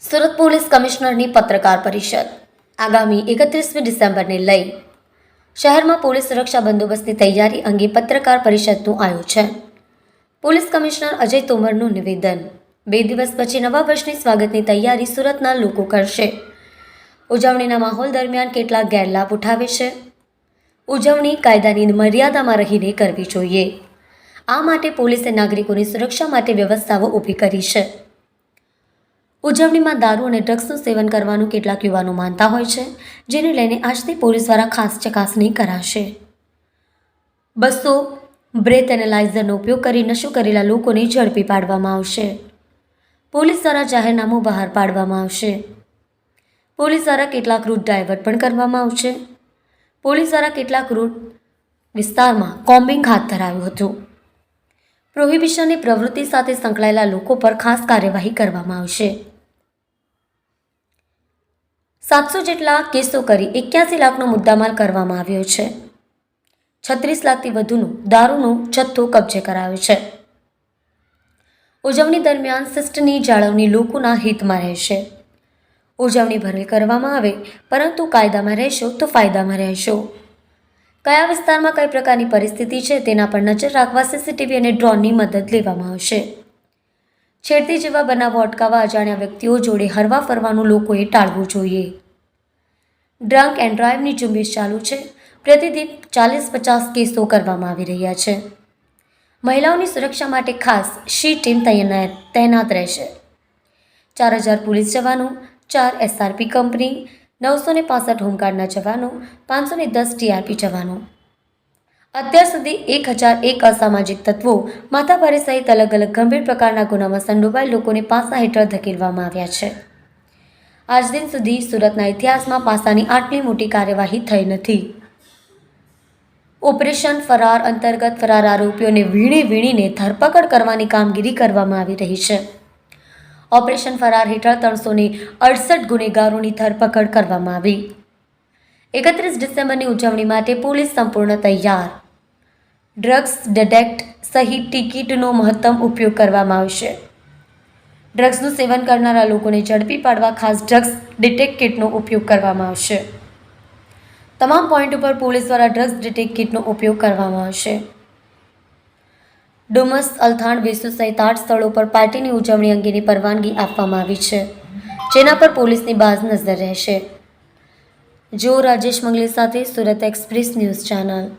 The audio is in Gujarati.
સુરત પોલીસ કમિશનરની પત્રકાર પરિષદ આગામી 31મી ડિસેમ્બરને લઈ શહેરમાં પોલીસ સુરક્ષા બંદોબસ્તની તૈયારી અંગે પત્રકાર પરિષદનું આયોજન. પોલીસ કમિશનર અજય તોમરનું નિવેદન. 2 દિવસ પછી નવા વર્ષની સ્વાગતની તૈયારી સુરતના લોકો કરશે. ઉજવણીના માહોલ દરમિયાન કેટલાક ગેરલાભ ઉઠાવે છે. ઉજવણી કાયદાની મર્યાદામાં રહીને કરવી જોઈએ. આ માટે પોલીસે નાગરિકોની સુરક્ષા માટે વ્યવસ્થાઓ ઊભી કરી છે. ઉજવણીમાં દારૂ અને ડ્રગ્સનું સેવન કરવાનું કેટલાક યુવાનો માનતા હોય છે, જેને લઈને આજથી પોલીસ દ્વારા ખાસ ચકાસણી કરાશે. 200 બ્રેથ એનાલાઇઝરનો ઉપયોગ કરી નશો કરેલા લોકોને ઝડપી પાડવામાં આવશે. પોલીસ દ્વારા જાહેરનામું બહાર પાડવામાં આવશે. પોલીસ દ્વારા કેટલાક રૂટ ડાયવર્ટ પણ કરવામાં આવશે. પોલીસ દ્વારા કેટલાક રૂટ વિસ્તારમાં કોમ્બિંગ હાથ ધરાયું હતું. પ્રોહિબિશનની પ્રવૃત્તિ સાથે સંકળાયેલા લોકો પર ખાસ કાર્યવાહી કરવામાં આવશે. 700 જેટલા કેસો કરી 81 લાખનો મુદ્દામાલ કરવામાં આવ્યો છે. 36 લાખથી વધુનો દારૂનો જથ્થો કબજે કરાયો છે. ઉજવણી દરમિયાન શિસ્તની જાળવણી લોકોના હિતમાં રહેશે. ઉજવણી ભલે કરવામાં આવે, પરંતુ કાયદામાં રહેશો તો ફાયદામાં રહેશો. કયા વિસ્તારમાં કઈ પ્રકારની પરિસ્થિતિ છે તેના પર નજર રાખવા સીસીટીવી અને ડ્રોનની મદદ લેવામાં આવશે. છેડતી જેવા બનાવો અટકાવવા અજાણ્યા વ્યક્તિઓ જોડે હરવા ફરવાનું લોકોએ ટાળવું જોઈએ. ડ્રંક એન્ડ ડ્રાઈવની ઝુંબેશ ચાલુ છે. પ્રતિદિન 40-50 કેસો કરવામાં આવી રહ્યા છે. મહિલાઓની સુરક્ષા માટે ખાસ શી ટીમ તૈનાત રહેશે. 4000 પોલીસ જવાનો, 4 SRP કંપની, 965 હોમગાર્ડના જવાનો, 510 TRP જવાનો. અત્યાર સુધી 1001 અસામાજિક તત્વો, માથાભારે સહિત અલગ અલગ ગંભીર પ્રકારના ગુનામાં સંડોવાયેલ લોકોને પાસા હેઠળ ધકેલવામાં આવ્યા છે. આજ દિન સુધી સુરતના ઇતિહાસમાં પાસાની આટલી મોટી કાર્યવાહી થઈ નથી. ઓપરેશન ફરાર અંતર્ગત ફરાર આરોપીઓને વીણીને ધરપકડ કરવાની કામગીરી કરવામાં આવી રહી છે. ઓપરેશન ફરાર હેઠળ 368 ગુનેગારોની ધરપકડ કરવામાં આવી. 31 ડિસેમ્બરની ઉજવણી માટે પોલીસ સંપૂર્ણ તૈયાર. ડ્રગ્સ ડિટેક્ટ સહિત ટિકિટનો મહત્તમ ઉપયોગ કરવામાં આવશે. ડ્રગ્સનું સેવન કરનારા લોકોને ઝડપી પાડવા ખાસ ડ્રગ્સ ડિટેક્ટ કિટનો ઉપયોગ કરવામાં આવશે. તમામ પોઈન્ટ ઉપર પોલીસ દ્વારા ડ્રગ્સ ડિટેક્ટ કિટનો ઉપયોગ કરવામાં આવશે. ડુમસ, અલથાણ, વેસુ સહિત 8 સ્થળો પર પાર્ટીની ઉજવણી અંગેની પરવાનગી આપવામાં આવી છે, જેના પર પોલીસની બાજ નજર રહેશે. જો રાજેશ મંગલે સાથે સુરત એક્સપ્રેસ ન્યૂઝ ચેનલ.